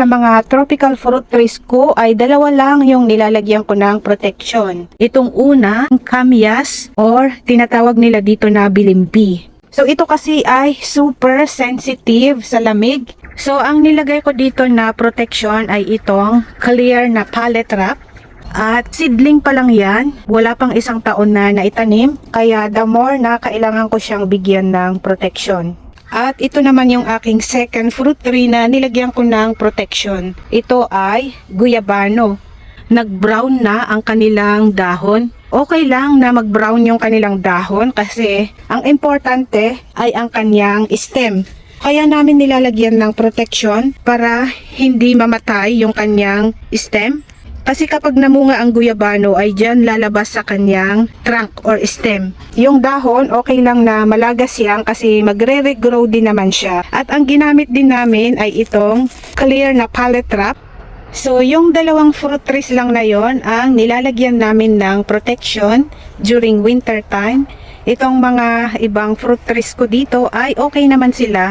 sa mga tropical fruit trees ko ay dalawa lang yung nilalagyan ko ng protection. Itong una, Camias or tinatawag nila dito na bilimpi. So ito kasi ay super sensitive sa lamig. So ang nilagay ko dito na protection ay itong clear na pallet wrap. At seedling pa lang yan, wala pang isang taon na naitanim, kaya the more na kailangan ko siyang bigyan ng protection. At ito naman yung aking second fruit tree na nilagyan ko ng protection. Ito ay guyabano. Nag-brown na ang kanilang dahon. Okay lang na mag-brown yung kanilang dahon kasi ang importante ay ang kanyang stem. Kaya namin nilalagyan ng protection para hindi mamatay yung kanyang stem. Kasi kapag namunga ang guyabano ay dyan lalabas sa kanyang trunk or stem. Yung dahon okay lang na malagas yan kasi magre-regrow din naman siya. At ang ginamit din namin ay itong clear na pallet wrap. So yung dalawang fruit trees lang na yon ang nilalagyan namin ng protection during winter time. Itong mga ibang fruit trees ko dito ay okay naman sila.